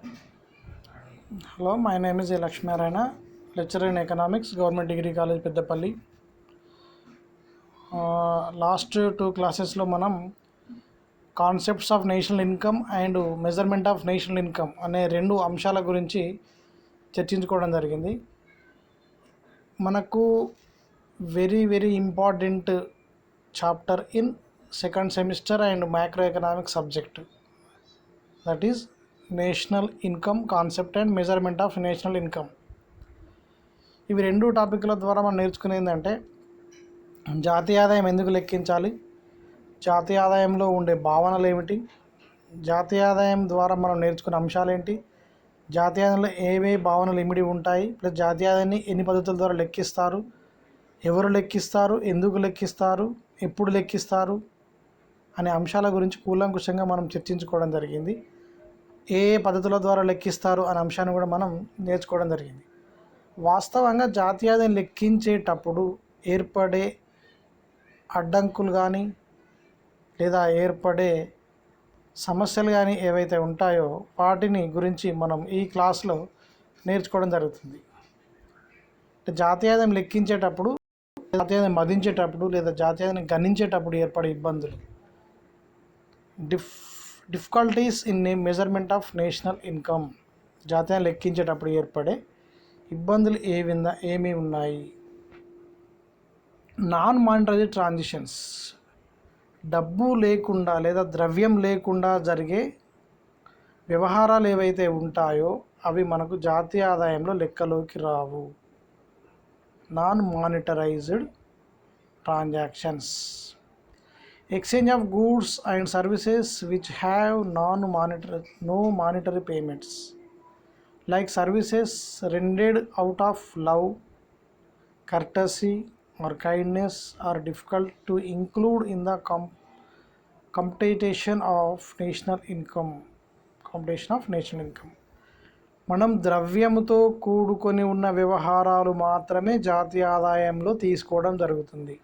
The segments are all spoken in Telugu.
Hello, my name is Lakshminarayana, lecturer in economics, Government Degree College, Peddapalli. Last two classes lo manam concepts of national income and measurement of national income అనే రెండు అంశాల గురించి చర్చించుకోవడం జరిగింది. మనకు very important chapter in second semester and micro economics subject, that is national income concept and measurement of national income. ఇవి రెండు టాపిక్ల ద్వారా మనం నేర్చుకునేది ఏంటంటే జాతీయ ఆదాయం ఎందుకు లెక్కించాలి, జాతీయ ఆదాయంలో ఉండే భావనలు ఏమిటి, జాతీయ ఆదాయం ద్వారా మనం నేర్చుకునే అంశాలు ఏంటి, జాతీయ ఆదాయంలో ఏవే భావనలు ఇమిడి ఉంటాయి, ప్లస్ జాతీయ ఆదాయాన్ని ఎన్ని పద్ధతుల ద్వారా లెక్కిస్తారు, ఎవరు లెక్కిస్తారు, ఎందుకు లెక్కిస్తారు, ఎప్పుడు లెక్కిస్తారు అనే అంశాల గురించి కూలంకుషంగా మనం చర్చించుకోవడం జరిగింది. ఏ పద్ధతుల ద్వారా లెక్కిస్తారు అనే అంశాన్ని కూడా మనం నేర్చుకోవడం జరిగింది. వాస్తవంగా జాతీయ ఆదాయం లెక్కించేటప్పుడు ఏర్పడే అడ్డంకులు కానీ లేదా ఏర్పడే సమస్యలు కానీ ఏవైతే ఉంటాయో వాటిని గురించి మనం ఈ క్లాస్లో నేర్చుకోవడం జరుగుతుంది. జాతీయ ఆదాయం లెక్కించేటప్పుడు, జాతీయ ఆదాయం మదించేటప్పుడు లేదా జాతీయ ఆదాయాన్ని గణించేటప్పుడు ఏర్పడే ఇబ్బందులు, difficulties in measurement of national income, జాతీయాన్ని లెక్కించేటప్పుడు ఏర్పడే ఇబ్బందులు ఏమి ఉన్నాయి. నాన్ మానిటరీ ట్రాన్సాక్షన్స్, డబ్బు లేకుండా లేదా ద్రవ్యం లేకుండా జరిగే వ్యవహారాలు ఏవైతే ఉంటాయో అవి మనకు జాతీయ ఆదాయంలో లెక్కలోకి రావు. Non monetised transactions, exchange of goods and services which have no monetary payments, like services rendered out of love, courtesy or kindness, are difficult to include in the computation of national income. మనం ద్రవ్యముతో కూడుకొని ఉన్న వ్యవహారాలు మాత్రమే జాతీయ ఆదాయంలో తీసుకోవడం జరుగుతుంది.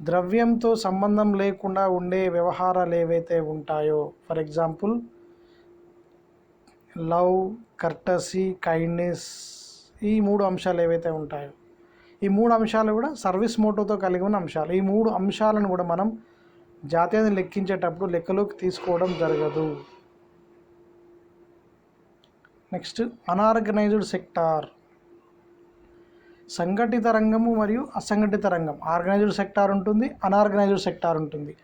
ద్రవ్యంతో సంబంధం లేకుండా ఉండే వ్యవహారాలు ఏవైతే ఉంటాయో, for example love, courtesy, kindness, ఈ మూడు అంశాలు ఏవైతే ఉంటాయో, ఈ మూడు అంశాలు కూడా సర్వీస్ మోటోతో కలిగి ఉన్న అంశాలు. ఈ మూడు అంశాలను కూడా మనం జాతీయాన్ని లెక్కించేటప్పుడు లెక్కలోకి తీసుకోవడం జరగదు. నెక్స్ట్, అనార్గనైజ్డ్ సెక్టార్, సంఘటిత రంగము మరియు అసంఘటిత రంగం. ఆర్గనైజ్డ్ సెక్టార్ ఉంటుంది, అనార్గనైజ్డ్ సెక్టార్ ఉంటుంది.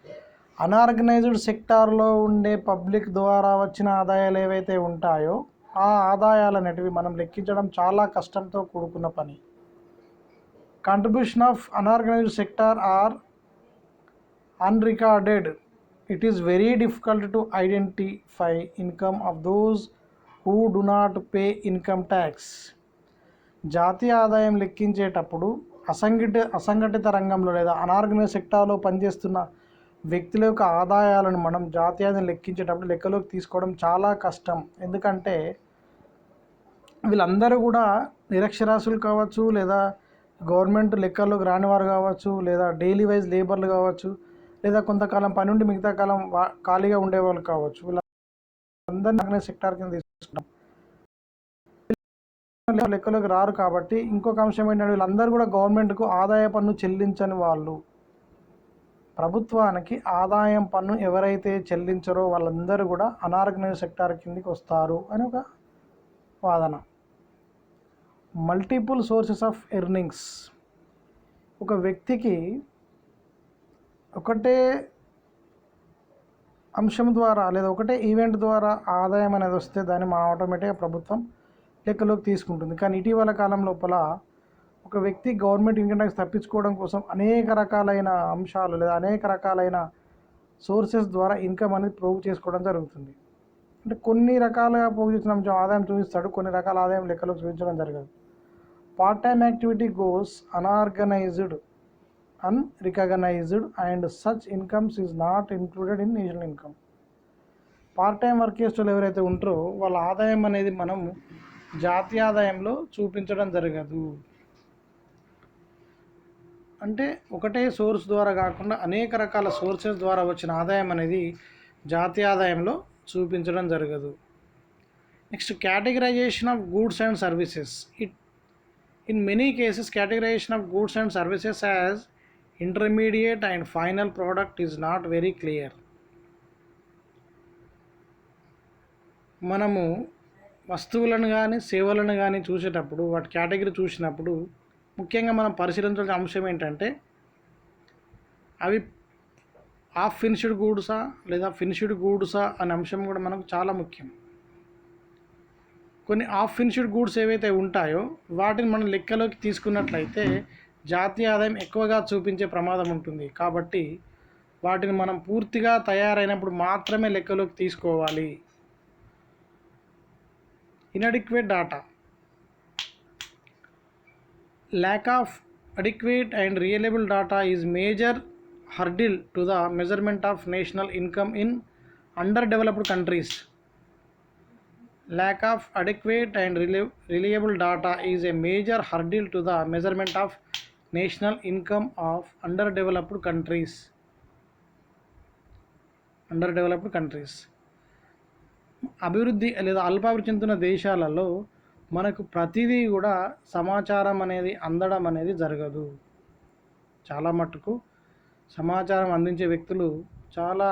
అనార్గనైజ్డ్ సెక్టార్లో ఉండే పబ్లిక్ ద్వారా వచ్చిన ఆదాయాలు ఏవైతే ఉంటాయో ఆ ఆదాయాలు అనేటివి మనం లెక్కించడం చాలా కష్టంతో కూడుకున్న పని. Contribution of unorganized sector are unrecorded. It is very difficult to identify income of those who do not pay income tax. జాతీయ ఆదాయం లెక్కించేటప్పుడు అసంఘటిత రంగంలో లేదా అనార్గనైజ్ సెక్టార్లో పనిచేస్తున్న వ్యక్తుల యొక్క ఆదాయాలను మనం జాతీయ ఆదాయం లెక్కించేటప్పుడు లెక్కలోకి తీసుకోవడం చాలా కష్టం. ఎందుకంటే వీళ్ళందరూ కూడా నిరక్షరాస్యులు కావచ్చు, లేదా గవర్నమెంట్ లెక్కల్లోకి రానివారు కావచ్చు, లేదా డైలీ వైజ్ లేబర్లు కావచ్చు, లేదా కొంతకాలం పని ఉండి మిగతా కాలం ఖాళీగా ఉండేవాళ్ళు కావచ్చు. వీళ్ళందరినీ సెక్టార్ కింద తీసుకుంటాం, లెక్కలోకి రారు. కాబట్టి ఇంకొక అంశం ఏంటంటే వీళ్ళందరూ కూడా గవర్నమెంట్కు ఆదాయ పన్ను చెల్లించని వాళ్ళు. ప్రభుత్వానికి ఆదాయం పన్ను ఎవరైతే చెల్లించరో వాళ్ళందరూ కూడా అనార్గనైజ్ సెక్టార్ కిందకి వస్తారు అని ఒక వాదన. మల్టిపుల్ సోర్సెస్ ఆఫ్ ఎర్నింగ్స్, ఒక వ్యక్తికి ఒకటే అంశం ద్వారా లేదా ఒకటే ఈవెంట్ ద్వారా ఆదాయం అనేది వస్తే దాన్ని మా ఆటోమేటిక్గా ప్రభుత్వం లెక్కలోకి తీసుకుంటుంది. కానీ ఇటీవల కాలం లోపల ఒక వ్యక్తి గవర్నమెంట్ ఇన్కమ్ ట్యాక్స్ తప్పించుకోవడం కోసం అనేక రకాలైన అంశాలు లేదా అనేక రకాలైన సోర్సెస్ ద్వారా ఇన్కమ్ అనేది ప్రోవ్ చేసుకోవడం జరుగుతుంది. అంటే కొన్ని రకాలుగా ప్రోవ్ చేసిన అంశం ఆదాయం చూపిస్తాడు, కొన్ని రకాల ఆదాయం లెక్కలోకి చూపించడం జరగదు. Part time activity goes unorganised, unrecognized and such incomes is not included in national income. Part time work చేసేవాళ్ళు ఎవరైతే ఉంటారో వాళ్ళ ఆదాయం అనేది మనం జాతీయ ఆదాయంలో చూపించడం జరగదు. అంటే ఒకటే సోర్స్ ద్వారా కాకుండా అనేక రకాల సోర్సెస్ ద్వారా వచ్చిన ఆదాయం అనేది జాతీయ ఆదాయంలో చూపించడం జరగదు. Next categorisation of goods and services. In many cases, categorization of goods and services as intermediate and final product is not very clear. మనము వస్తువులను కానీ సేవలను కానీ చూసేటప్పుడు వాటి కేటగిరీ చూసినప్పుడు ముఖ్యంగా మనం పరిశీలించాల్సిన అంశం ఏంటంటే అవి హాఫ్ ఫినిష్డ్ గూడ్సా లేదా ఫినిష్డ్ గూడ్సా అనే అంశం కూడా మనకు చాలా ముఖ్యం. కొన్ని హాఫ్ ఫినిష్డ్ గూడ్స్ ఏవైతే ఉంటాయో వాటిని మనం లెక్కలోకి తీసుకున్నట్లయితే జాతీయ ఆదాయం ఎక్కువగా చూపించే ప్రమాదం ఉంటుంది. కాబట్టి వాటిని మనం పూర్తిగా తయారైనప్పుడు మాత్రమే లెక్కలోకి తీసుకోవాలి. Inadequate data. Lack of adequate and reliable data is major hurdle to the measurement of national income in under developed countries. Lack of adequate and reliable data is a major hurdle to the measurement of national income of underdeveloped countries. అభివృద్ధి లేదా అల్పాభివృద్ధి చెందుతున్న దేశాలలో మనకు ప్రతిదీ కూడా సమాచారం అనేది అందడం అనేది జరగదు. చాలా మట్టుకు సమాచారం అందించే వ్యక్తులు చాలా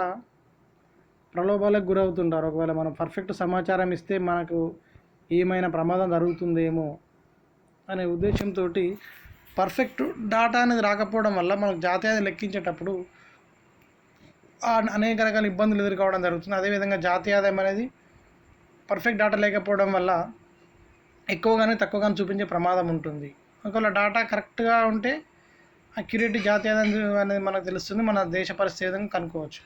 ప్రలోభాలకు గురవుతుంటారు. ఒకవేళ మనం పర్ఫెక్ట్ సమాచారం ఇస్తే మనకు ఏమైనా ప్రమాదం జరుగుతుందేమో అనే ఉద్దేశంతో పర్ఫెక్ట్ డాటా అనేది రాకపోవడం వల్ల మనకు జాతీయాన్ని లెక్కించేటప్పుడు అనేక రకాల ఇబ్బందులు ఎదుర్కోవడం జరుగుతుంది. అదేవిధంగా జాతీయ ఆదాయం అనేది పర్ఫెక్ట్ డాటా లేకపోవడం వల్ల ఎక్కువగానే తక్కువగానే చూపించే ప్రమాదం ఉంటుంది. ఒకవేళ డాటా కరెక్ట్గా ఉంటే అక్యురేట్ జాతీయ ఆదాయం అనేది మనకు తెలుస్తుంది, మన దేశ పరిస్థితి కనుక్కోవచ్చు.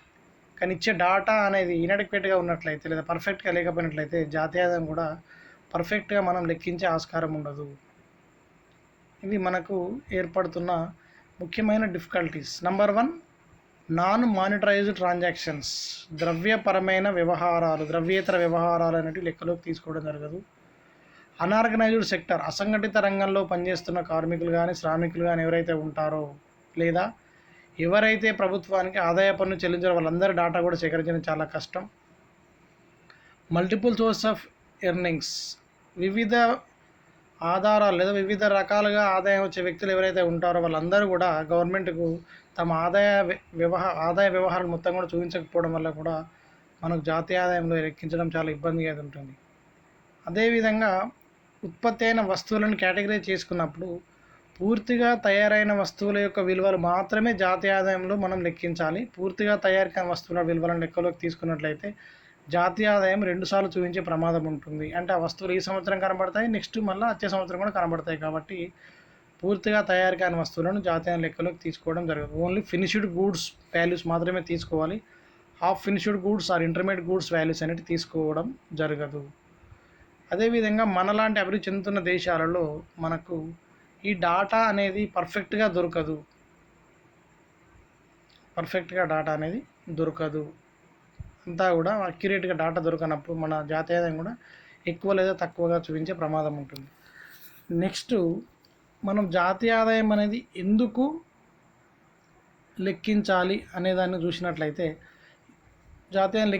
కానీ ఇచ్చే డాటా అనేది ఇన్అడిక్వేట్గా ఉన్నట్లయితే లేదా పర్ఫెక్ట్గా లేకపోయినట్లయితే జాతీయ ఆదాయం కూడా పర్ఫెక్ట్గా మనం లెక్కించే ఆస్కారం ఉండదు. ఇవి మనకు ఏర్పడుతున్న ముఖ్యమైన difficulties. Number 1, non monetised transactions. ద్రవ్యపరమైన వ్యవహారాలు, ద్రవ్యేతర వ్యవహారాలు అనేవి లెక్కలోకి తీసుకోవడం జరగదు. Unorganised sector. అసంఘటిత రంగంలో పనిచేస్తున్న కార్మికులు కానీ శ్రామికులు కానీ ఎవరైతే ఉంటారో లేదా ఎవరైతే ప్రభుత్వానికి ఆదాయ పన్ను చెల్లించారో వాళ్ళందరి డాటా కూడా సేకరించడం చాలా కష్టం. Multiple source of earnings. వివిధ ఆధారాలు లేదా వివిధ రకాలుగా ఆదాయం వచ్చే వ్యక్తులు ఎవరైతే ఉంటారో వాళ్ళందరూ కూడా గవర్నమెంట్కు తమ ఆదాయ వ్యవహారాలు మొత్తం కూడా చూపించకపోవడం వల్ల కూడా మనకు జాతీయ ఆదాయంలో లెక్కించడం చాలా ఇబ్బందిగా ఉంటుంది. అదేవిధంగా ఉత్పత్తి అయిన వస్తువులను కేటగిరైజ్ చేసుకున్నప్పుడు పూర్తిగా తయారైన వస్తువుల యొక్క విలువలు మాత్రమే జాతీయ ఆదాయంలో మనం లెక్కించాలి. పూర్తిగా తయారు కాని వస్తువుల విలువలను లెక్కలోకి తీసుకున్నట్లయితే జాతీయ ఆదాయం 2 సార్లు చూపించే ప్రమాదం ఉంటుంది. అంటే ఆ వస్తువులు ఈ సంవత్సరం కనబడతాయి, నెక్స్ట్ మళ్ళీ వచ్చే సంవత్సరం కూడా కనబడతాయి. కాబట్టి పూర్తిగా తయారు కాని వస్తువులను జాతీయ లెక్కలోకి తీసుకోవడం జరగదు. ఓన్లీ ఫినిష్డ్ గూడ్స్ వాల్యూస్ మాత్రమే తీసుకోవాలి. Half finished goods are intermediate goods values అనేవి తీసుకోవడం జరగదు. అదేవిధంగా మనలాంటి అభివృద్ధి చెందుతున్న దేశాలలో మనకు ఈ డాటా అనేది పర్ఫెక్ట్గా దొరకదు. అంతా కూడా అక్యురేట్గా డాటా దొరకనప్పుడు మన జాతీయ ఆదాయం కూడా ఎక్కువ లేదా తక్కువగా చూపించే ప్రమాదం ఉంటుంది. నెక్స్ట్ మనం జాతీయ ఆదాయం అనేది ఎందుకు లెక్కించాలి అనేదాన్ని చూసినట్లయితే జాతీయాన్ని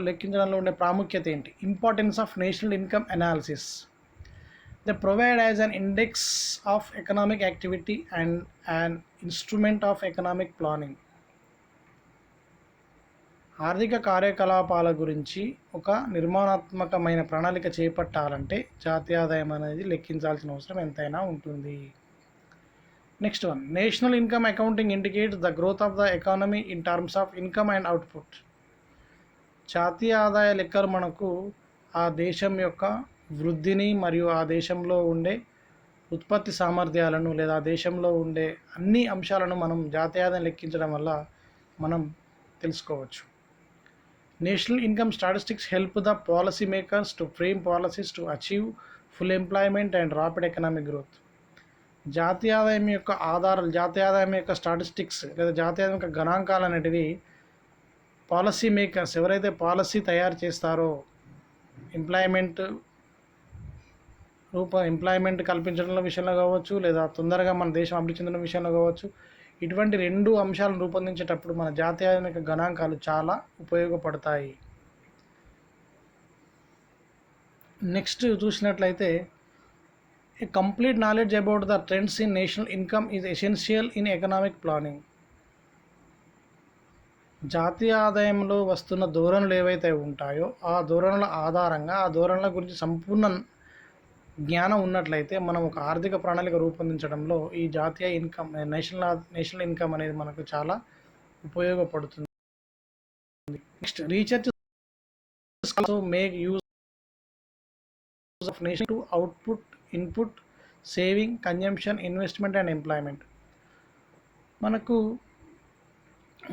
లెక్కించడంలో ఉండే ప్రాముఖ్యత ఏంటి? Importance of national income analysis. They provide as an index of economic activity and an instrument of economic planning. ఆర్థిక కార్యకలాపాల గురించి ఒక నిర్మాణాత్మకమైన ప్రణాళిక చేపట్టాలంటే జాతీయ ఆదాయం అనేది లెక్కించాల్సిన అవసరం ఎంతైనా ఉంటుంది. Next one, national income accounting indicates the growth of the economy in terms of income and output. జాతీయ ఆదాయ లెక్కలు మనకు ఆ దేశం యొక్క వృద్ధిని మరియు ఆ దేశంలో ఉండే ఉత్పత్తి సామర్థ్యాలను లేదా ఆ దేశంలో ఉండే అన్ని అంశాలను మనం జాతీయ ఆదాయం లెక్కించడం వల్ల మనం తెలుసుకోవచ్చు. National income statistics help the policy makers to frame policies to achieve full employment and rapid economic growth. జాతీయ ఆదాయం యొక్క ఆధారాలు, జాతీయ ఆదాయం యొక్క స్టాటిస్టిక్స్ లేదా జాతీయ ఆదాయం యొక్క గణాంకాలు అనేటివి పాలసీ మేకర్స్ ఎవరైతే పాలసీ తయారు చేస్తారో ఎంప్లాయ్మెంట్ కల్పించడం విషయంలో కావచ్చు లేదా తొందరగా మన దేశం అభివృద్ధి చెందడం విషయంలో కావచ్చు, ఇటువంటి 2 అంశాలను రూపొందించేటప్పుడు మన జాతీయ ఆదాయం యొక్క గణాంకాలు చాలా ఉపయోగపడతాయి. నెక్స్ట్ చూసినట్లయితే ఏ complete knowledge about the trends in national income is essential in economic planning. జాతీయ ఆదాయంలో వస్తున్న ధోరణులు ఏవైతే ఉంటాయో ఆ ధోరణుల ఆధారంగా ఆ ధోరణుల గురించి సంపూర్ణ జ్ఞానం ఉన్నట్లయితే మనం ఒక ఆర్థిక ప్రణాళిక రూపొందించడంలో ఈ జాతీయ ఇన్కమ్ నేషనల్ ఇన్కమ్ అనేది మనకు చాలా ఉపయోగపడుతుంది. Next research also make use of nation to output input saving consumption investment and employment. మనకు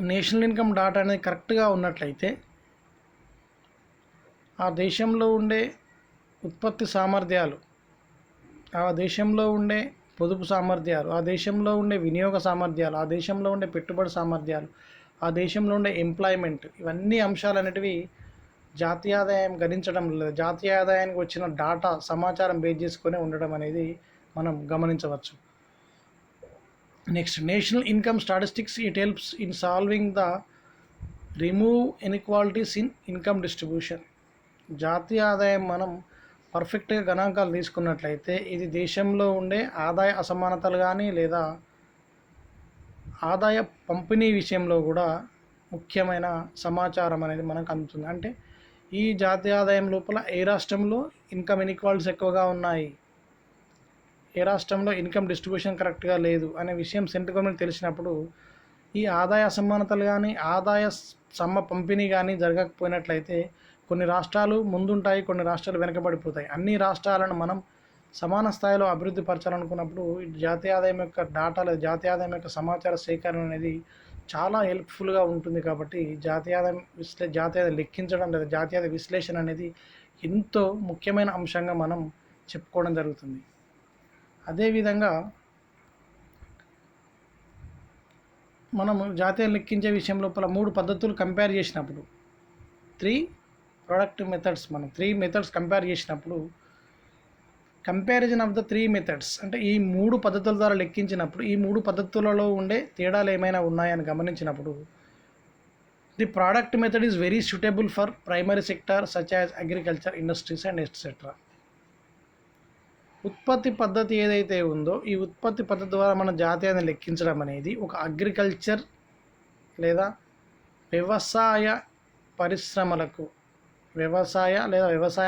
నేషనల్ ఇన్కమ్ డాటా అనేది కరెక్ట్గా ఉన్నట్లయితే ఆ దేశంలో ఉండే ఉత్పత్తి సామర్థ్యాలు, ఆ దేశంలో ఉండే పొదుపు సామర్థ్యాలు, ఆ దేశంలో ఉండే వినియోగ సామర్థ్యాలు, ఆ దేశంలో ఉండే పెట్టుబడి సామర్థ్యాలు, ఆ దేశంలో ఉండే ఎంప్లాయ్మెంట్, ఇవన్నీ అంశాలు అనేటివి జాతీయ ఆదాయం గణించడం లేదు. జాతీయ ఆదాయానికి వచ్చిన డాటా సమాచారం బేస్ చేసుకొని ఉండడం అనేది మనం గమనించవచ్చు. Next national income statistics it helps in solving the remove inequalities in income distribution. జాతీయ ఆదాయం మనం పర్ఫెక్ట్గా గణాంకాలు తీసుకున్నట్లయితే ఇది దేశంలో ఉండే ఆదాయ అసమానతలు కానీ లేదా ఆదాయ పంపిణీ విషయంలో కూడా ముఖ్యమైన సమాచారం అనేది మనకు అందుతుంది. అంటే ఈ జాతీయ ఆదాయం లోపల ఏ రాష్ట్రంలో ఇన్కమ్ ఇన్ఈక్వాలిటీస్ ఎక్కువగా ఉన్నాయి, ఏ రాష్ట్రంలో ఇన్కమ్ డిస్ట్రిబ్యూషన్ కరెక్ట్గా లేదు అనే విషయం సెంట్రల్ గవర్నమెంట్ తెలిసినప్పుడు ఈ ఆదాయ అసమానతలు కానీ ఆదాయ పంపిణీ కానీ జరగకపోయినట్లయితే కొన్ని రాష్ట్రాలు ముందుంటాయి, కొన్ని రాష్ట్రాలు వెనకబడిపోతాయి. అన్ని రాష్ట్రాలను మనం సమాన స్థాయిలో అభివృద్ధి పరచాలనుకున్నప్పుడు జాతీయ ఆదాయం యొక్క డాటా లేదా జాతీయ ఆదాయం యొక్క సమాచార సేకరణ అనేది చాలా హెల్ప్ఫుల్గా ఉంటుంది. కాబట్టి జాతీయ ఆదాయం లెక్కించడం లేదా జాతీయ ఆదాయ విశ్లేషణ అనేది ఎంతో ముఖ్యమైన అంశంగా మనం చెప్పుకోవడం జరుగుతుంది. అదేవిధంగా మనము జాతీయ లెక్కించే విషయం లోపల 3 పద్ధతులు కంపేర్ చేసినప్పుడు 3 ప్రొడక్టివ్ మెథడ్స్ మనం 3 మెథడ్స్ కంపేర్ చేసినప్పుడు కంపారిజన్ ఆఫ్ ద 3 మెథడ్స్ అంటే ఈ 3 పద్ధతుల ద్వారా లెక్కించినప్పుడు ఈ 3 పద్ధతులలో ఉండే తేడాలు ఏమైనా ఉన్నాయని గమనించినప్పుడు the product method is very suitable for primary sector such as agriculture industries and etcetera. ఉత్పత్తి పద్ధతి ఏదైతే ఉందో ఈ ఉత్పత్తి పద్ధతి ద్వారా మన జాతీయాన్ని లెక్కించడం అనేది ఒక అగ్రికల్చర్ లేదా వ్యవసాయ పరిశ్రమలకు వ్యవసాయ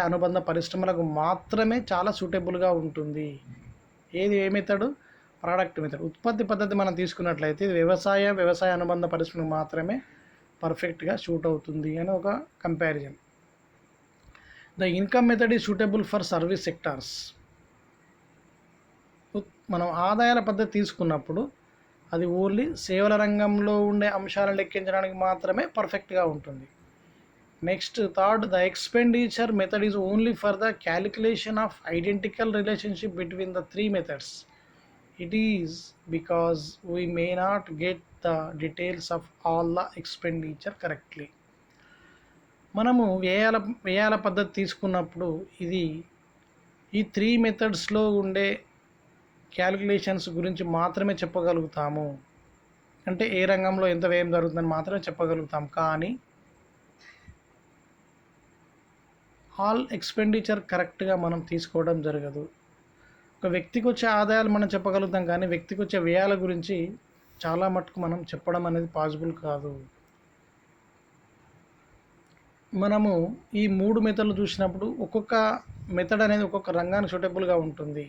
అనుబంధ పరిశ్రమలకు మాత్రమే చాలా సూటబుల్గా ఉంటుంది. ఏ మెథడు? Product method. ఉత్పత్తి పద్ధతి మనం తీసుకున్నట్లయితే ఇది వ్యవసాయ అనుబంధ పరిశ్రమకు మాత్రమే పర్ఫెక్ట్గా సూట్ అవుతుంది అని ఒక comparison. The income method is suitable for service sectors. మనం ఆదాయాల పద్ధతి తీసుకున్నప్పుడు అది ఓన్లీ సేవల రంగంలో ఉండే అంశాలను లెక్కించడానికి మాత్రమే పర్ఫెక్ట్గా ఉంటుంది. Next third, the expenditure method is only for the calculation of identical relationship between the 3 methods. It is because we may not get the details of all the expenditure correctly. మనము వ్యయాల పద్ధతి తీసుకున్నప్పుడు ఇది ఈ 3 మెథడ్స్లో ఉండే క్యాలిక్యులేషన్స్ గురించి మాత్రమే చెప్పగలుగుతాము. అంటే ఏ రంగంలో ఎంత వ్యయం జరుగుతుందని మాత్రమే చెప్పగలుగుతాం. కానీ ఆల్ ఎక్స్పెండిచర్ కరెక్ట్గా మనం తీసుకోవడం జరగదు. ఒక వ్యక్తికి వచ్చే ఆదాయాలు మనం చెప్పగలుగుతాం కానీ వ్యక్తికి వచ్చే వ్యయాల గురించి చాలా మటుకు మనం చెప్పడం అనేది పాసిబుల్ కాదు. మనము ఈ 3 మెథడ్లు చూసినప్పుడు ఒక్కొక్క మెథడ్ అనేది ఒక్కొక్క రంగానికి సూటబుల్గా ఉంటుంది.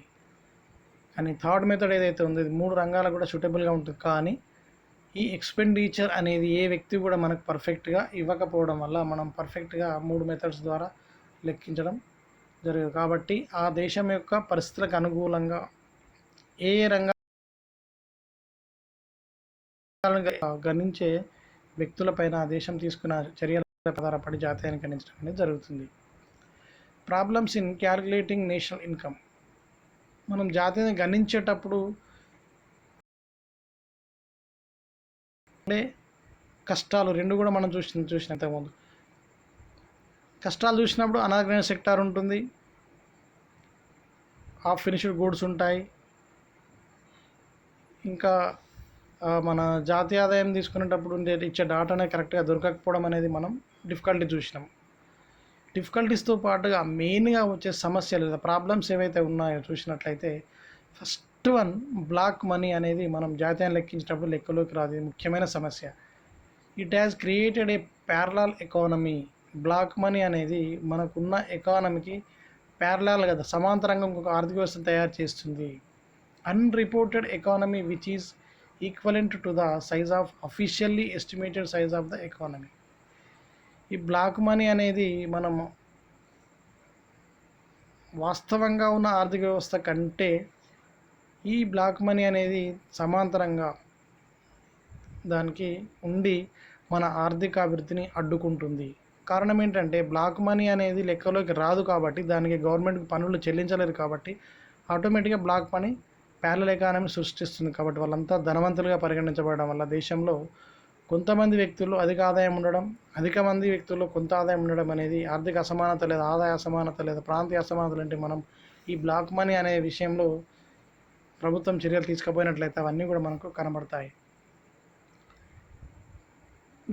కానీ థర్డ్ మెథడ్ ఏదైతే ఉందో ఇది 3 రంగాలకు కూడా సూటబుల్గా ఉంటుంది. కానీ ఈ ఎక్స్పెండిచర్ అనేది ఏ వ్యక్తి కూడా మనకు పర్ఫెక్ట్గా ఇవ్వకపోవడం వల్ల మనం పర్ఫెక్ట్గా 3 మెథడ్స్ ద్వారా లెక్కించడం జరగదు. కాబట్టి ఆ దేశం యొక్క పరిస్థితులకు అనుకూలంగా ఏ రంగాలను గణించే వ్యక్తులపైన ఆ దేశం తీసుకున్న చర్యల ఆధారపడి జాతీయాన్ని గణించడం అనేది జరుగుతుంది. Problems in calculating national income. మనం జాతీయాన్ని గణించేటప్పుడు కష్టాలు 2 కూడా మనం చూసిన ఇంతకుముందు కష్టాలు చూసినప్పుడు అనార్గనైజ్ సెక్టార్ ఉంటుంది, హాఫ్ ఫినిష్డ్ గూడ్స్ ఉంటాయి. ఇంకా మన జాతీయ ఆదాయం తీసుకునేటప్పుడు ఇచ్చే డాటా అనేది కరెక్ట్గా దొరకకపోవడం అనేది మనం డిఫికల్టీ చూసినాం. డిఫికల్టీస్తో పాటుగా మెయిన్గా వచ్చే సమస్యలు లేదా ప్రాబ్లమ్స్ ఏవైతే ఉన్నాయో చూసినట్లయితే ఫస్ట్ వన్ బ్లాక్ మనీ అనేది మనం జాతీయాన్ని లెక్కించేటప్పుడు లెక్కలోకి రాదు. ఇది ముఖ్యమైన సమస్య. It has created a parallel economy. Black money అనేది మనకున్న ఎకానమీకి ప్యారలల్ కదా, సమాంతరంగా ఇంకొక ఆర్థిక వ్యవస్థను తయారు చేస్తుంది. Unreported economy which is equivalent to the size of officially estimated size of the economy. ఈ బ్లాక్ మనీ అనేది మనం వాస్తవంగా ఉన్న ఆర్థిక వ్యవస్థ కంటే ఈ బ్లాక్ మనీ అనేది సమాంతరంగా దానికి ఉండి మన ఆర్థిక అభివృద్ధిని అడ్డుకుంటుంది. కారణం ఏంటంటే బ్లాక్ మనీ అనేది లెక్కలోకి రాదు కాబట్టి, దానికి గవర్నమెంట్కి పన్నులు చెల్లించలేరు కాబట్టి ఆటోమేటిక్గా బ్లాక్ మనీ ప్యారలల్ ఎకానమీ సృష్టిస్తుంది. కాబట్టి వాళ్ళంతా ధనవంతులుగా పరిగణించబడడం వల్ల దేశంలో కొంతమంది వ్యక్తుల్లో అధిక ఆదాయం ఉండడం, అధిక మంది వ్యక్తుల్లో కొంత ఆదాయం ఉండడం అనేది ఆర్థిక అసమానత లేదా ఆదాయ అసమానత లేదా ప్రాంతీయ అసమానతలు అంటే మనం ఈ బ్లాక్ మనీ అనే విషయంలో ప్రభుత్వం చర్యలు తీసుకుపోయినట్లయితే అవన్నీ కూడా మనకు కనబడతాయి.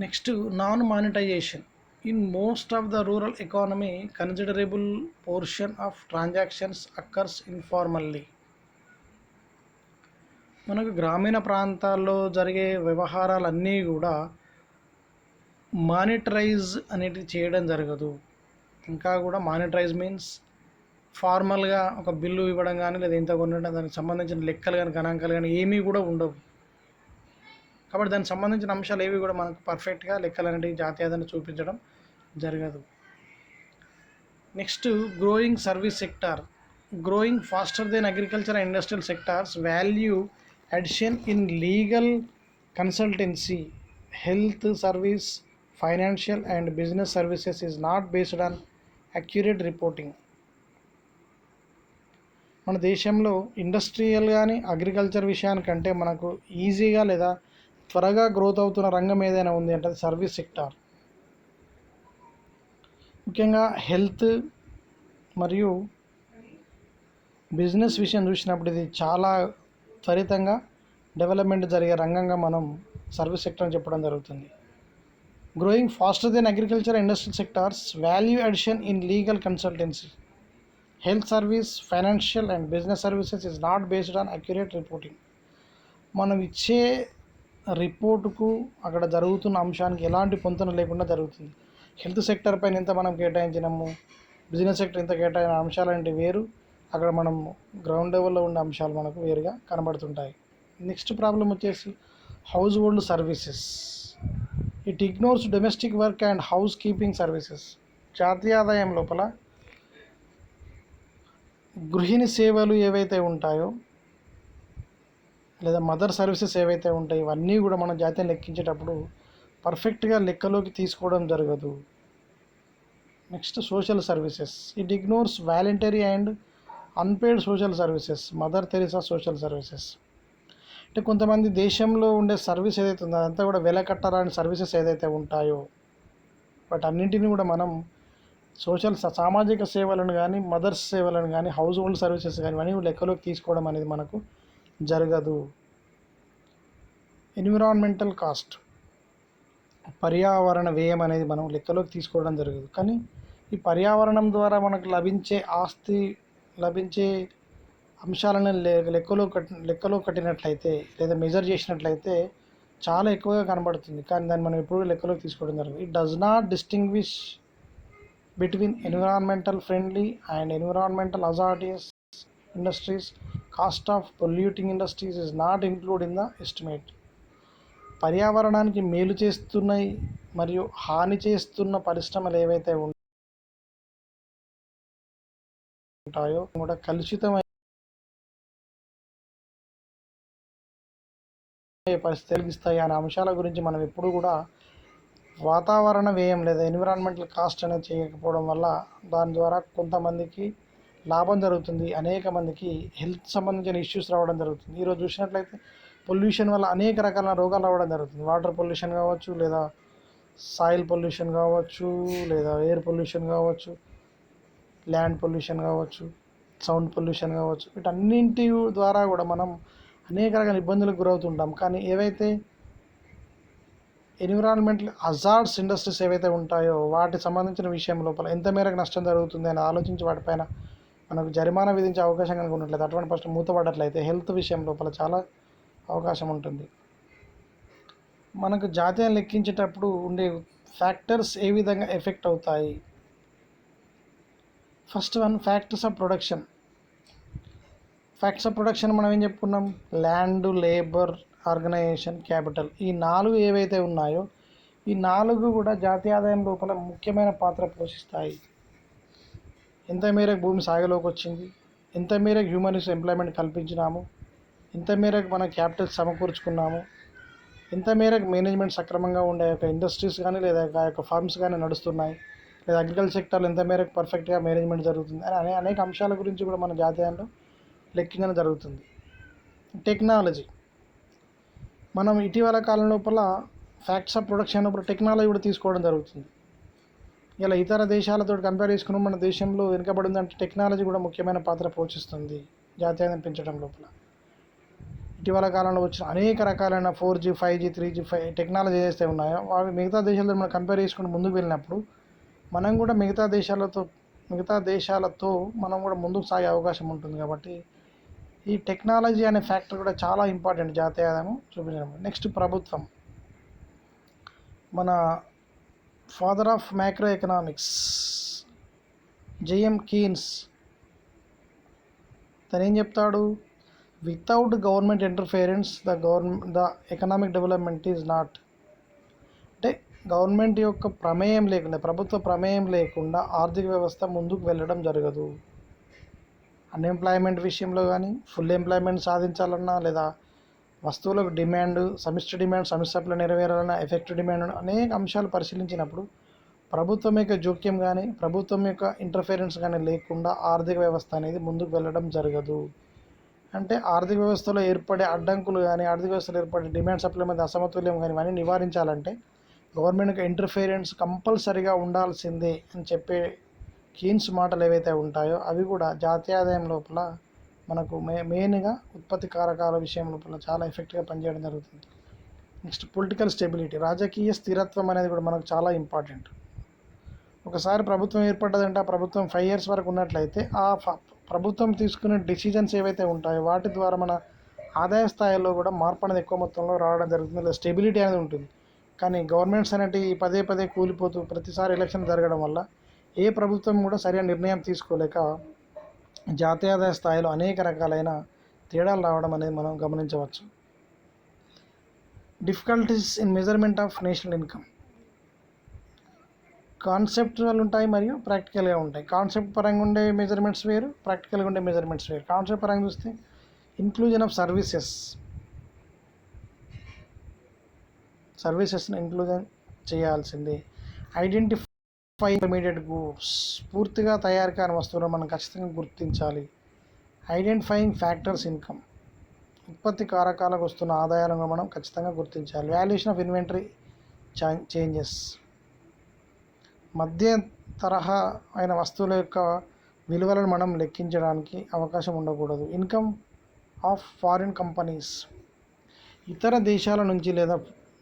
Next non monetisation. In most of the rural economy considerable portion of transactions occurs informally. మనకు గ్రామీణ ప్రాంతాల్లో జరిగే వ్యవహారాలన్నీ కూడా మానిటరైజ్ అనేది చేయడం జరగదు. ఇంకా కూడా మానిటరైజ్ మీన్స్ ఫార్మల్గా ఒక బిల్లు ఇవ్వడం కానీ లేదా ఇంత కొనడం, దానికి సంబంధించిన లెక్కలు కానీ గణాంకాలు కానీ ఏమీ కూడా ఉండవు. కాబట్టి దానికి సంబంధించిన అంశాలు ఏవి కూడా మనకు పర్ఫెక్ట్గా లెక్కలు అనేవి జాతీయతను చూపించడం జరగదు. Next growing service sector. Growing faster than agriculture and industrial sectors. Value addition in legal consultancy, health service, financial and business services is not based on accurate reporting. మన దేశంలో ఇండస్ట్రియల్ కానీ అగ్రికల్చర్ విషయానికంటే మనకు ఈజీగా లేదా త్వరగా గ్రోత్ అవుతున్న రంగం ఏదైనా ఉంది అంటే అది సర్వీస్ సెక్టార్. ముఖ్యంగా హెల్త్ మరియు బిజినెస్ విషయం చూసినప్పుడు ఇది చాలా త్వరితంగా డెవలప్మెంట్ జరిగే రంగంగా మనం సర్వీస్ సెక్టర్ అని చెప్పడం జరుగుతుంది. Growing faster than agriculture industrial sectors, value addition in legal consultancy, health service, financial and business services is not based on accurate reporting. మనం ఇచ్చే రిపోర్టుకు అక్కడ జరుగుతున్న అంశానికి ఎలాంటి పొంతన లేకుండా జరుగుతుంది. హెల్త్ సెక్టర్ పైన ఎంత మనం కేటాయించినాము, బిజినెస్ సెక్టర్ ఎంత కేటాయిన అంశాలంటే వేరు, అక్కడ మనం గ్రౌండ్ లెవెల్లో ఉన్న అంశాలు మనకు వేరుగా కనబడుతుంటాయి. నెక్స్ట్ ప్రాబ్లం వచ్చేసి house hold services. It ignores domestic work and house keeping services. జాతీయ ఆదాయం లోపల గృహిణి సేవలు ఏవైతే ఉంటాయో లేదా మదర్ సర్వీసెస్ ఏవైతే ఉంటాయో ఇవన్నీ కూడా మనం జాతీయం లెక్కించేటప్పుడు పర్ఫెక్ట్గా లెక్కలోకి తీసుకోవడం జరగదు. Next social services. It ignores voluntary and unpaid social services, mother Teresa social services. అంటే కొంతమంది దేశంలో ఉండే సర్వీస్ ఏదైతే ఉందో అదంతా కూడా వెల కట్టరాని సర్వీసెస్ ఏదైతే ఉంటాయో వాటన్నింటినీ కూడా మనం సామాజిక సేవలను కానీ, మదర్స్ సేవలను కానీ, హౌస్ హోల్డ్ సర్వీసెస్ కానీ ఇవన్నీ లెక్కలోకి తీసుకోవడం అనేది మనకు జరగదు. ఎన్విరాన్మెంటల్ కాస్ట్, పర్యావరణ వ్యయం అనేది మనం లెక్కలోకి తీసుకోవడం జరగదు. కానీ ఈ పర్యావరణం ద్వారా మనకు లభించే అంశాలను లెక్కలో కట్టినట్లయితే లేదా మెజర్ చేసినట్లయితే చాలా ఎక్కువగా కనబడుతుంది. కానీ దాన్ని మనం ఎప్పుడు లెక్కలోకి తీసుకోవడం జరగదు. It does not distinguish between environmental friendly and environmental hazardous industries. Cost of polluting industries is not include in the estimate. పర్యావరణానికి మేలు చేస్తున్నాయి మరియు హాని చేస్తున్న పరిశ్రమలు ఏవైతే ఉంటాయో కూడా కలుషితమై పరిస్థితి కలిగిస్తాయి అనే అంశాల గురించి మనం ఎప్పుడు కూడా వాతావరణ వ్యయం లేదా ఎన్విరాన్మెంటల్ కాస్ట్ అనేది చేయకపోవడం వల్ల దాని ద్వారా కొంతమందికి లాభం జరుగుతుంది, అనేక మందికి హెల్త్ సంబంధించిన ఇష్యూస్ రావడం జరుగుతుంది. ఈరోజు చూసినట్లయితే పొల్యూషన్ వల్ల అనేక రకాల రోగాలు రావడం జరుగుతుంది. వాటర్ పొల్యూషన్ కావచ్చు, లేదా సాయిల్ పొల్యూషన్ కావచ్చు, లేదా ఎయిర్ పొల్యూషన్ కావచ్చు, ల్యాండ్ పొల్యూషన్ కావచ్చు, సౌండ్ పొల్యూషన్ కావచ్చు. వీటన్నింటి ద్వారా కూడా మనం అనేక రకాల ఇబ్బందులకు గురవుతుంటాం. కానీ ఏవైతే ఎన్విరాన్మెంటల్ హజార్డ్స్ ఇండస్ట్రీస్ ఏవైతే ఉంటాయో వాటికి సంబంధించిన విషయం లోపల ఎంత మేరకు నష్టం జరుగుతుంది అని ఆలోచించి వాటిపైన మనకు జరిమానా విధించే అవకాశం కనుక ఉన్నట్లయితే, అటువంటి ఫస్ట్ మూతపడట్లయితే హెల్త్ విషయం లోపల చాలా అవకాశం ఉంటుంది. మనకు జాతీయం లెక్కించేటప్పుడు ఉండే ఫ్యాక్టర్స్ ఏ విధంగా ఎఫెక్ట్ అవుతాయి. First one, factors of production. Factors of production మనం ఏం చెప్పుకున్నాం? Land, labour, organisation, capital. ఈ 4 ఏవైతే ఉన్నాయో ఈ 4 కూడా జాతీయ ఆదాయం లోపల ముఖ్యమైన పాత్ర పోషిస్తాయి. ఎంత మేరకు భూమి సాగులోకి వచ్చింది, ఎంత మేరకు హ్యూమన్స్ ఎంప్లాయ్మెంట్ కల్పించినాము, ఎంత మేరకు మనం క్యాపిటల్ సమకూర్చుకున్నాము, ఎంత మేరకు మేనేజ్మెంట్ సక్రమంగా ఉండే యొక్క ఇండస్ట్రీస్ కానీ లేదా ఆ యొక్క ఫార్మ్స్ కానీ నడుస్తున్నాయి, లేదా అగ్రికల్చర్ సెక్టర్లో ఎంత మేరకు పర్ఫెక్ట్గా మేనేజ్మెంట్ జరుగుతుంది అని అనేక అంశాల గురించి కూడా మన జాతీయంలో లెక్కించడం జరుగుతుంది. టెక్నాలజీ. మనం ఇటీవల కాలం లోపల ఫ్యాక్ట్స్ ఆఫ్ ప్రొడక్షన్ లోపల టెక్నాలజీ కూడా తీసుకోవడం జరుగుతుంది. ఇలా ఇతర దేశాలతో కంపేర్ చేసుకుని మన దేశంలో వెనుకబడి ఉందంటే టెక్నాలజీ కూడా ముఖ్యమైన పాత్ర పోషిస్తుంది జాతీయాన్ని పెంచడం లోపల. ఇటీవల కాలంలో వచ్చిన అనేక రకాలైన 4G, 5G, 3G, టెక్నాలజీ ఏదైతే ఉన్నాయో అవి మిగతా దేశాలతో మనం కంపేర్ చేసుకుని ముందుకు వెళ్ళినప్పుడు మనం కూడా మిగతా దేశాలతో మనం కూడా ముందుకు సాగే అవకాశం ఉంటుంది. కాబట్టి ఈ టెక్నాలజీ అనే ఫ్యాక్టర్ కూడా చాలా ఇంపార్టెంట్ జాతీయ ఆదాయం చూపించడం. నెక్స్ట్, ప్రభుత్వం. మన father of macro economics JM Keynes తను ఏం చెప్తాడు? Without government interference the economic development is not. అంటే గవర్నమెంట్ యొక్క ప్రమేయం లేకుండా, ప్రభుత్వ ప్రమేయం లేకుండా ఆర్థిక వ్యవస్థ ముందుకు వెళ్ళడం జరగదు. అన్ఎంప్లాయ్మెంట్ విషయంలో కానీ, ఫుల్ ఎంప్లాయ్మెంట్ సాధించాలన్నా, లేదా వస్తువులకు డిమాండ్, సమిష్టి డిమాండ్, సమిష్టి సప్లై నెరవేరాలన్నా, ఎఫెక్టివ్ డిమాండ్, అనేక అంశాలు పరిశీలించినప్పుడు ప్రభుత్వం యొక్క జోక్యం కానీ, ప్రభుత్వం యొక్క ఇంటర్ఫియరెన్స్ కానీ లేకుండా ఆర్థిక వ్యవస్థ అనేది ముందుకు వెళ్ళడం జరగదు. అంటే ఆర్థిక వ్యవస్థలో ఏర్పడే అడ్డంకులు కానీ, ఆర్థిక వ్యవస్థలో ఏర్పడే డిమాండ్ సప్లై మధ్య అసమతుల్యం కానీ ఇవన్నీ నివారించాలంటే గవర్నమెంట్ ఇంటర్ఫియరెన్స్ కంపల్సరీగా ఉండాల్సిందే అని చెప్పే కీన్స్ మాటలు ఏవైతే ఉంటాయో అవి కూడా జాతీయ ఆదాయం లోపల మనకు మెయిన్గా ఉత్పత్తి కారకాల విషయం లోపల చాలా ఎఫెక్ట్గా పనిచేయడం జరుగుతుంది. Next, political stability. రాజకీయ స్థిరత్వం అనేది కూడా మనకు చాలా ఇంపార్టెంట్. ఒకసారి ప్రభుత్వం ఏర్పడ్డదంటే ఆ ప్రభుత్వం 5 years వరకు ఉన్నట్లయితే ఆ ప్రభుత్వం తీసుకునే డిసిజన్స్ ఏవైతే ఉంటాయో వాటి ద్వారా మన ఆదాయ స్థాయిలో కూడా మార్పు అనేది ఎక్కువ మొత్తంలో రావడం జరుగుతుంది, లేదా స్టెబిలిటీ అనేది ఉంటుంది. కానీ గవర్నమెంట్స్ అనేటివి పదే పదే కూలిపోతూ ప్రతిసారి ఎలక్షన్ జరగడం వల్ల ఏ ప్రభుత్వం కూడా సరైన నిర్ణయం తీసుకోలేక జాతీయ ఆదాయ స్థాయిలో అనేక రకాలైన తేడాలు రావడం అనేది మనం గమనించవచ్చు. Difficulties in measurement of national income. Conceptual ఉంటాయి మరియు ప్రాక్టికల్గా ఉంటాయి. కాన్సెప్ట్ పరంగా ఉండే మెజర్మెంట్స్ వేరు, ప్రాక్టికల్గా ఉండే మెజర్మెంట్స్ వేరు. కాన్సెప్ట్ పరంగా చూస్తే ఇంక్లూజన్ ఆఫ్ సర్వీసెస్ని ఇంక్లూజన్ చేయాల్సిందే. Identify intermediate goods. పూర్తిగా తయారు కాని వస్తువులను మనం ఖచ్చితంగా గుర్తించాలి. Identifying factors income. ఉత్పత్తి కారకాలకు వస్తున్న ఆదాయాలను మనం ఖచ్చితంగా గుర్తించాలి. Valuation of inventory changes. మధ్య తరహా అయిన వస్తువుల యొక్క విలువలను మనం లెక్కించడానికి అవకాశం ఉండకూడదు. Income of foreign companies. ఇతర దేశాల నుంచి లేదా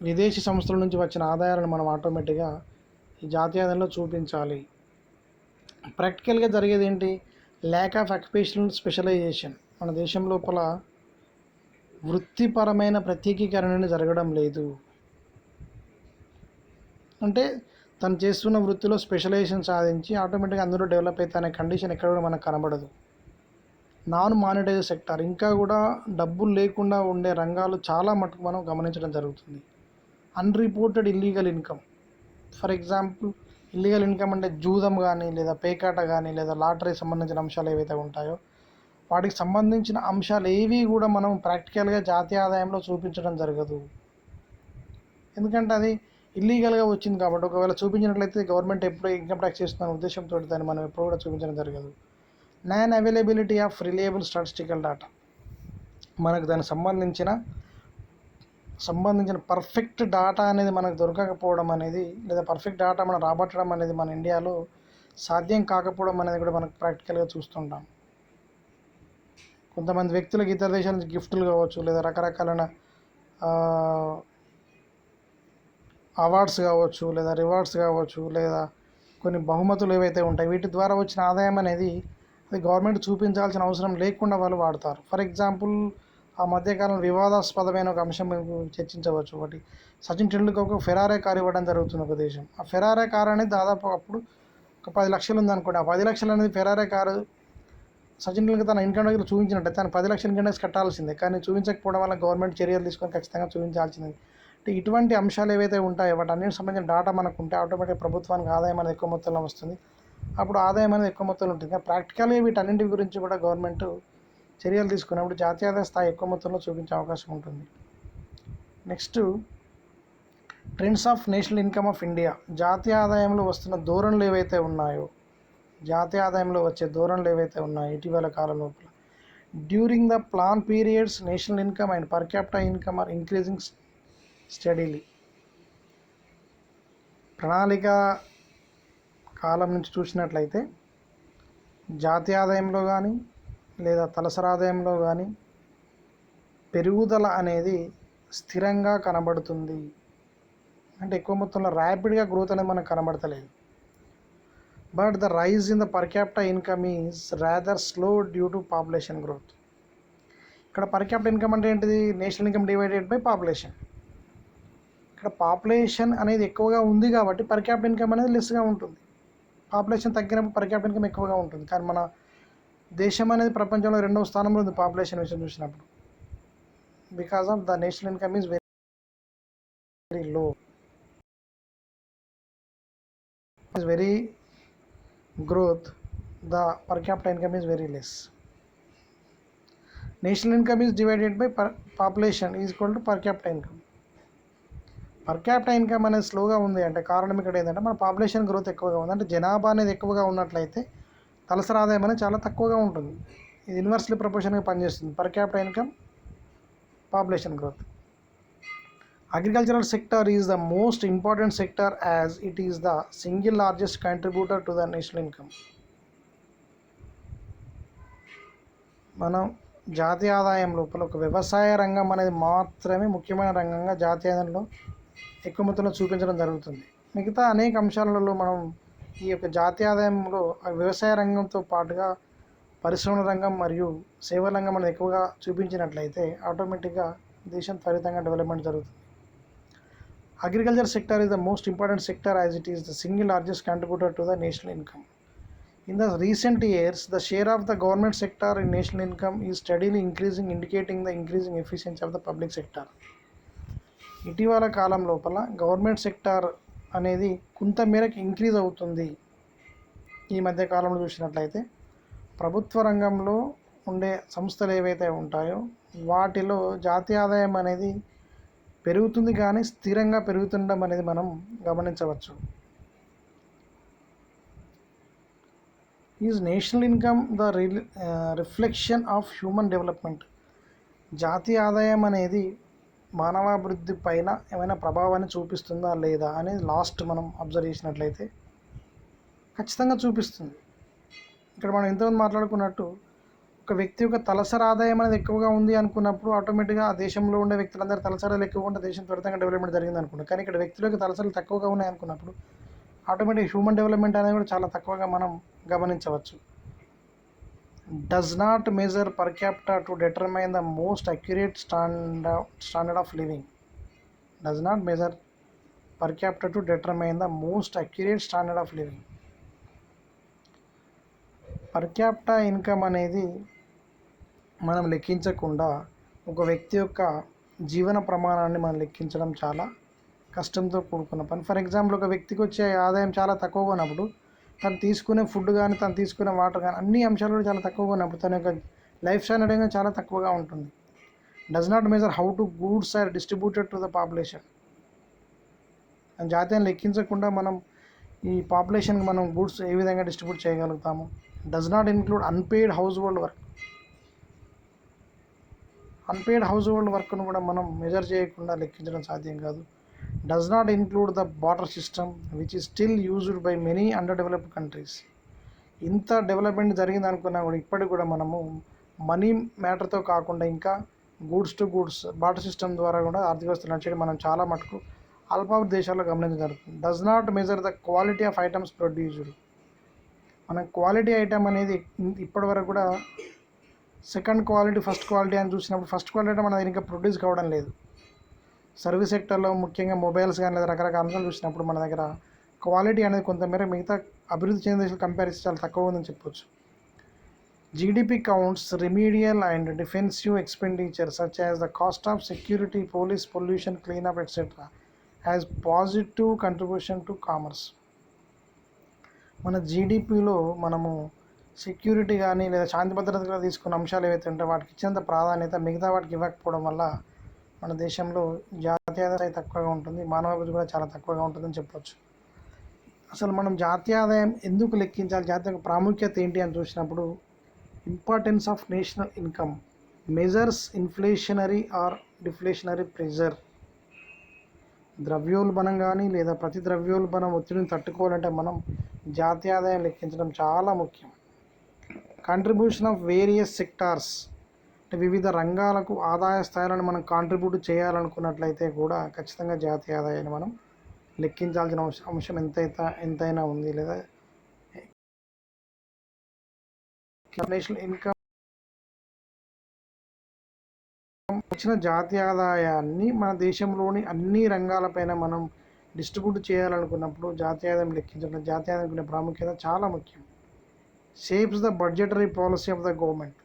విదేశీ సంస్థల నుంచి వచ్చిన ఆదాయాలను మనం ఆటోమేటిక్గా ఈ జాతీయ ఆదాయంలో చూపించాలి. ప్రాక్టికల్గా జరిగేది ఏంటి? Lack of occupational specialisation. మన దేశం లోపల వృత్తిపరమైన ప్రత్యేకీకరణ జరగడం లేదు. అంటే తను చేస్తున్న వృత్తిలో స్పెషలైజేషన్ సాధించి ఆటోమేటిక్గా అందరూ డెవలప్ అవుతా అనే కండిషన్ ఎక్కడ కూడా మనకు కనబడదు. Non monetise sector. ఇంకా కూడా డబ్బులు లేకుండా ఉండే రంగాలు చాలా మటుకు మనం గమనించడం జరుగుతుంది. Unreported illegal income. For example, illegal income అంటే జూదం కానీ, లేదా పేకాట కానీ, లేదా లాటరీ సంబంధించిన అంశాలు ఏవైతే ఉంటాయో వాటికి సంబంధించిన అంశాలు ఏవి కూడా మనం ప్రాక్టికల్గా జాతీయ ఆదాయంలో చూపించడం జరగదు. ఎందుకంటే అది ఇల్లీగల్గా వచ్చింది కాబట్టి. ఒకవేళ చూపించినట్లయితే గవర్నమెంట్ ఎప్పుడు ఇన్కమ్ ట్యాక్స్ చేస్తున్న ఉద్దేశంతో దాన్ని మనం ఎప్పుడు కూడా చూపించడం జరగదు. Non availability of reliable statistical data. మనకు దానికి సంబంధించిన పర్ఫెక్ట్ డేటా అనేది మనకు దొరకకపోవడం అనేది, లేదా పర్ఫెక్ట్ డేటా మనం రాబట్టడం అనేది మన ఇండియాలో సాధ్యం కాకపోవడం అనేది కూడా మనకు ప్రాక్టికల్గా చూస్తుంటాం. కొంతమంది వ్యక్తులకు ఇతర దేశాల నుంచి గిఫ్టులు కావచ్చు, లేదా రకరకాలైన అవార్డ్స్ కావచ్చు, లేదా రివార్డ్స్ కావచ్చు, లేదా కొన్ని బహుమతులు ఏవైతే ఉంటాయి వీటి ద్వారా వచ్చిన ఆదాయం అనేది అది గవర్నమెంట్ చూపించాల్సిన అవసరం లేకుండా వాళ్ళు వాడతారు. ఫర్ ఎగ్జాంపుల్, ఆ మధ్యకాలంలో వివాదాస్పదమైన ఒక అంశం మేము చర్చించవచ్చు. ఒకటి, సచిన్ టెండూల్కర్కు ఫెరారీ కారు ఇవ్వడం జరుగుతుంది ఒక దేశం. ఆ ఫెరారీ కారు అనేది దాదాపు అప్పుడు ఒక 10 లక్షలు ఉందనుకోండి. ఆ 10 లక్షలు అనేది ఫెరారీ కారు సచిన్ టెండూల్కర్ తన ఇన్కమ్ ట్యాక్స్ చూపించినట్టే తను 10 లక్షల ఇన్కమ్ ట్యాక్స్ కట్టాల్సిందే. కానీ చూపించకపోవడం వల్ల గవర్నమెంట్ చర్యలు తీసుకొని ఖచ్చితంగా చూపించాల్సిందే. అంటే ఇటువంటి అంశాలు ఏవైతే ఉంటాయో వాటి అన్నిటికి సంబంధించిన డాటా మనకు ఉంటే ఆటోమేటిక్గా ప్రభుత్వానికి ఆదాయం అనేది ఎక్కువ మొత్తంలో వస్తుంది. అప్పుడు ఆదాయం అనేది ఎక్కువ మొత్తంలో ఉంటుంది. కానీ ప్రాక్టికల్గా వీటన్నింటి గురించి కూడా గవర్నమెంట్ చర్యలు తీసుకున్నప్పుడు జాతీయ ఆదాయ స్థాయి ఎక్కువ మొత్తంలో చూపించే అవకాశం ఉంటుంది. Next, trends of national income of India. జాతీయ ఆదాయంలో వస్తున్న ధోరణులు ఏవైతే ఉన్నాయో, జాతీయ ఆదాయంలో వచ్చే ధోరణులు ఏవైతే ఉన్నాయో ఇటీవల కాలం లోపల, during the plan periods national income and per capita income or increasing steadily. ప్రణాళిక కాలం నుంచి చూసినట్లయితే జాతీయ ఆదాయంలో కానీ లేదా తలసరి ఆదాయంలో కానీ పెరుగుదల అనేది స్థిరంగా కనబడుతుంది. అంటే ఎక్కువ మొత్తంలో ర్యాపిడ్గా గ్రోత్ అనేది మనకు కనబడతలేదు. But the rise in the per capita income is rather slow due to population growth. ఇక్కడ పర్ క్యాపిటా ఇన్కమ్ అంటే ఏంటిది? National income divided by population. ఇక్కడ పాపులేషన్ అనేది ఎక్కువగా ఉంది కాబట్టి పర్ క్యాపిటల్ ఇన్కమ్ అనేది లెస్గా ఉంటుంది. పాపులేషన్ తగ్గినప్పుడు పర్ క్యాపిటల్ ఇన్కమ్ ఎక్కువగా ఉంటుంది. కానీ మన దేశం అనేది ప్రపంచంలో 2వ స్థానంలో ఉంది పాపులేషన్ విషయం చూసినప్పుడు. Because of the national income is very low, is very growth, the per capita income is very less. National income is divided by population is equal to per capita income. Per capita income అనేది స్లోగా ఉంది అంటే కారణం ఇక్కడ ఏంటంటే మన పాపులేషన్ గ్రోత్ ఎక్కువగా ఉంది. అంటే జనాభా అనేది ఎక్కువగా ఉన్నట్లయితే తలసరి ఆదాయం అనేది చాలా తక్కువగా ఉంటుంది. ఇది ఇన్వర్స్లీ ప్రపోర్షన్గా పనిచేస్తుంది. Per capita income, population growth. Agricultural sector is the most important sector as it is the single largest contributor to the national income. మనం జాతీయ ఆదాయం లోపల ఒక వ్యవసాయ రంగం అనేది మాత్రమే ముఖ్యమైన రంగంగా జాతీయ ఆదాయంలో ఎక్కువ మొత్తంలో చూపించడం జరుగుతుంది. మిగతా అనేక అంశాలలో మనం ఈ యొక్క జాతీయ ఆదాయంలో వ్యవసాయ రంగంతో పాటుగా పరిశ్రమల రంగం మరియు సేవల రంగం అనేది ఎక్కువగా చూపించినట్లయితే ఆటోమేటిక్గా దేశం త్వరితంగా డెవలప్మెంట్ జరుగుతుంది. Agriculture sector is the most important sector as it is the single largest contributor to the national income. In the recent years, the share of the government sector in national income is steadily increasing, indicating the increasing efficiency of the public sector. ఇటీవల కాలం లోపల గవర్నమెంట్ సెక్టార్ అనేది కొంత మేరకు ఇంక్రీజ్ అవుతుంది. ఈ మధ్య కాలంలో చూసినట్లయితే ప్రభుత్వ రంగంలో ఉండే సంస్థలు ఏవైతే ఉంటాయో వాటిలో జాతీయ ఆదాయం అనేది పెరుగుతుంది, కానీ స్థిరంగా పెరుగుతుండడం అనేది మనం గమనించవచ్చు. Is national income the reflection of human development. జాతీయ ఆదాయం అనేది మానవాభివృద్ధి పైన ఏమైనా ప్రభావాన్ని చూపిస్తుందా లేదా అనేది లాస్ట్ మనం అబ్జర్వ్ చేసినట్లయితే ఖచ్చితంగా చూపిస్తుంది. ఇక్కడ మనం ఎంతమంది మాట్లాడుకున్నట్టు ఒక వ్యక్తి యొక్క తలసరి ఆదాయం అనేది ఎక్కువగా ఉంది అనుకున్నప్పుడు ఆటోమేటిక్గా ఆ దేశంలో ఉండే వ్యక్తులందరూ తలసరిలు ఎక్కువగా ఉంటే దేశం త్వరితంగా డెవలప్మెంట్ జరిగింది అనుకుంటాం. కానీ ఇక్కడ వ్యక్తుల యొక్క తలసరిలు తక్కువగా ఉన్నాయి అనుకున్నప్పుడు ఆటోమేటిక్ హ్యూమన్ డెవలప్మెంట్ అనేది కూడా చాలా తక్కువగా మనం గమనించవచ్చు. Does not measure per capita to determine the most accurate standard of living. Does not measure per capita to determine the most accurate standard of living. Per capita income అనేది మనం లెక్కించకుండా ఒక వ్యక్తి యొక్క జీవన ప్రమాణాన్ని మనం లెక్కించడం చాలా కష్టంతో కూడుకున్న పని. ఫర్ ఎగ్జాంపుల్, ఒక వ్యక్తికి వచ్చే ఆదాయం చాలా తక్కువగా ఉన్నప్పుడు తను తీసుకునే ఫుడ్ కానీ తను తీసుకునే వాటర్ కానీ అన్ని అంశాలు కూడా చాలా తక్కువగా ఉన్నప్పుడు తన యొక్క లైఫ్ స్టాండర్డ్ అనేది చాలా తక్కువగా ఉంటుంది. Does not measure how to goods are distributed to the population. జాతీయాన్ని లెక్కించకుండా మనం ఈ పాపులేషన్కి మనం గూడ్స్ ఏ విధంగా డిస్ట్రిబ్యూట్ చేయగలుగుతాము. Does not include unpaid household work. Unpaid household వర్క్ను కూడా మనం మెజర్ చేయకుండా లెక్కించడం సాధ్యం కాదు. Does not include the barter system which is still used by many underdeveloped countries. ఇంత డెవలప్మెంట్ జరిగింది అనుకున్నా కూడా ఇప్పటికి కూడా మనము మనీ మ్యాటర్తో కాకుండా ఇంకా goods to goods barter system ద్వారా కూడా ఆర్థిక వ్యవస్థ నడిచేది మనం చాలా మటుకు అల్పావధి దేశాల్లో గమనించడం జరుగుతుంది. Does not measure the quality of items produced. మన క్వాలిటీ ఐటమ్ అనేది ఇప్పటి వరకు కూడా సెకండ్ క్వాలిటీ ఫస్ట్ క్వాలిటీ అని చూసినప్పుడు ఫస్ట్ క్వాలిటీ అంటే మన దగ్గర ఇంకా ప్రొడ్యూస్ కావడం లేదు. సర్వీస్ సెక్టర్లో ముఖ్యంగా మొబైల్స్ కానీ లేదా రకరకాల అంశాలు చూసినప్పుడు మన దగ్గర క్వాలిటీ అనేది కొంతమేర మిగతా అభివృద్ధి చెందిన దేశాలు కంపేర్ చేసి చాలా తక్కువ ఉందని చెప్పొచ్చు. GDP counts remedial and defensive expenditure such as the cost of security, police, pollution, cleanup etcetera has positive contribution to commerce. మన జీడిపిలో మనము సెక్యూరిటీ కానీ లేదా శాంతి భద్రతగా తీసుకున్న అంశాలు ఏవైతే ఉంటాయో వాటికి ఇచ్చినంత ప్రాధాన్యత మిగతా వాటికి ఇవ్వకపోవడం వల్ల మన దేశంలో జాతీయ ఆదాయం తక్కువగా ఉంటుంది, మానవాభివృద్ధి కూడా చాలా తక్కువగా ఉంటుందని చెప్పొచ్చు. అసలు మనం జాతీయ ఆదాయం ఎందుకు లెక్కించాలి, జాతీయ ప్రాముఖ్యత ఏంటి అని చూసినప్పుడు importance of national income measures inflationary or deflationary pressure. ద్రవ్యోల్బణం కానీ లేదా ప్రతి ద్రవ్యోల్బణం ఒత్తిడిని తట్టుకోవాలంటే మనం జాతీయ ఆదాయం లెక్కించడం చాలా ముఖ్యం. కంట్రిబ్యూషన్ ఆఫ్ వేరియస్ సెక్టార్స్ అంటే వివిధ రంగాలకు ఆదాయ స్థాయిలను మనం కాంట్రిబ్యూట్ చేయాలనుకున్నట్లయితే కూడా ఖచ్చితంగా జాతీయ ఆదాయాన్ని మనం లెక్కించాల్సిన అంశం ఎంతైనా ఉంది. లేదా నేషనల్ ఇన్కమ్ వచ్చిన జాతీయ ఆదాయాన్ని మన దేశంలోని అన్ని రంగాలపైన మనం డిస్ట్రిబ్యూట్ చేయాలనుకున్నప్పుడు జాతీయ ఆదాయం లెక్కించడం, జాతీయ ఆదాయం ప్రాముఖ్యత చాలా ముఖ్యం. Shapes the budgetary policy of the government.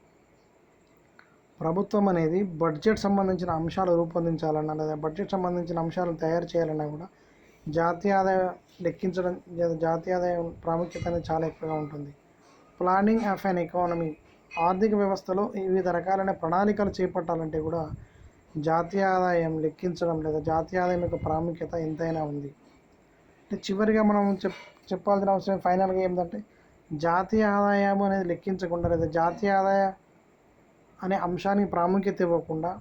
ప్రభుత్వం అనేది బడ్జెట్ సంబంధించిన అంశాలు రూపొందించాలన్నా లేదా బడ్జెట్ సంబంధించిన అంశాలను తయారు చేయాలన్నా కూడా జాతీయ ఆదాయం లెక్కించడం, జాతీయ ఆదాయం ప్రాముఖ్యత అనేది చాలా ఎక్కువగా ఉంటుంది. Planning of an economy. ఆర్థిక వ్యవస్థలో వివిధ రకాలైన ప్రణాళికలు చేపట్టాలంటే కూడా జాతీయ ఆదాయం లెక్కించడం లేదా జాతీయ ఆదాయం యొక్క ప్రాముఖ్యత ఎంతైనా ఉంది. అంటే చివరిగా మనం చెప్పాల్సిన అవసరం ఫైనల్గా ఏంటంటే జాతీయ ఆదాయం అనేది లెక్కించకుండా లేదా జాతీయ ఆదాయ అనే అంశానికి ప్రాముఖ్యత ఇవ్వకుండా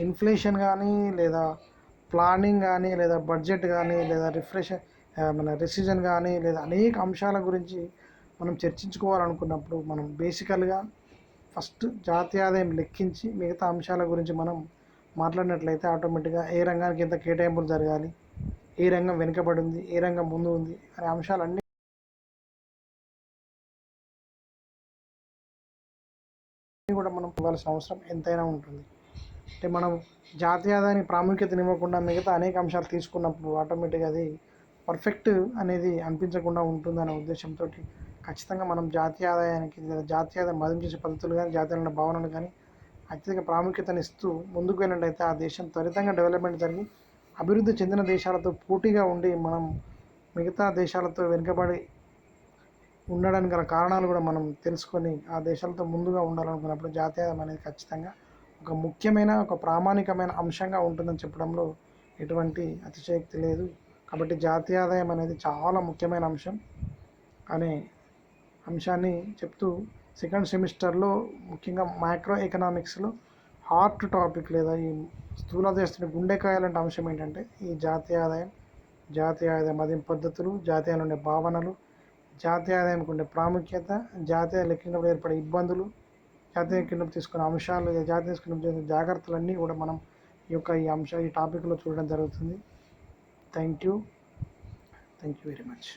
ఇన్ఫ్లేషన్ కానీ లేదా ప్లానింగ్ కానీ లేదా బడ్జెట్ కానీ లేదా మన రెసిజన్ కానీ లేదా అనేక అంశాల గురించి మనం చర్చించుకోవాలనుకున్నప్పుడు మనం బేసికల్గా ఫస్ట్ జాతీయ ఆదాయం లెక్కించి మిగతా అంశాల గురించి మనం మాట్లాడినట్లయితే ఆటోమేటిక్గా ఏ రంగానికి ఎంత కేటాయింపులు జరగాలి, ఏ రంగం వెనుకబడి ఉంది, ఏ రంగం ముందు ఉంది అనే అంశాలన్నీ కూడా మనం ఇవ్వాల్సిన అవసరం ఎంతైనా ఉంటుంది. అంటే మనం జాతీయ ఆదాయానికి ప్రాముఖ్యతనివ్వకుండా మిగతా అనేక అంశాలు తీసుకున్నప్పుడు ఆటోమేటిక్గా అది పర్ఫెక్ట్ అనేది అనిపించకుండా ఉంటుందనే ఉద్దేశంతో ఖచ్చితంగా మనం జాతీయ ఆదాయానికి లేదా జాతీయ ఆదాయం మదింపు చేసే పద్ధతులు కానీ జాతీయ భావనలు కానీ అత్యధిక ప్రాముఖ్యతను ఇస్తూ ముందుకు వెళ్ళినట్లయితే ఆ దేశం త్వరితంగా డెవలప్మెంట్ జరిగి అభివృద్ధి చెందిన దేశాలతో పోటీగా ఉండి మనం మిగతా దేశాలతో వెనుకబడి ఉండడానికి గల కారణాలు కూడా మనం తెలుసుకొని ఆ దేశాలతో ముందుగా ఉండాలనుకున్నప్పుడు జాతీయ ఆదాయం అనేది ఖచ్చితంగా ఒక ముఖ్యమైన ఒక ప్రామాణికమైన అంశంగా ఉంటుందని చెప్పడంలో ఎటువంటి అతిశయోక్తి లేదు. కాబట్టి జాతీయ ఆదాయం అనేది చాలా ముఖ్యమైన అంశం అనే అంశాన్ని చెప్తూ సెకండ్ సెమిస్టర్లో ముఖ్యంగా మైక్రో ఎకనామిక్స్లో హార్ట్ టాపిక్ లేదా ఈ స్థూలదేశస్తుని గుండెకాయ లాంటి అంశం ఏంటంటే ఈ జాతీయ ఆదాయం మదింపు పద్ధతులు, జాతీయాలు ఉండే భావనలు, జాతీయ ఆదాయానికి ఉండే ప్రాముఖ్యత, జాతీయ లెక్కించినప్పుడు ఏర్పడే ఇబ్బందులు, జాతీయ కింద తీసుకునే అంశాలు, జాతీయ తీసుకునే జాగ్రత్తలన్నీ కూడా మనం ఈ టాపిక్లో చూడడం జరుగుతుంది. Thank you very much.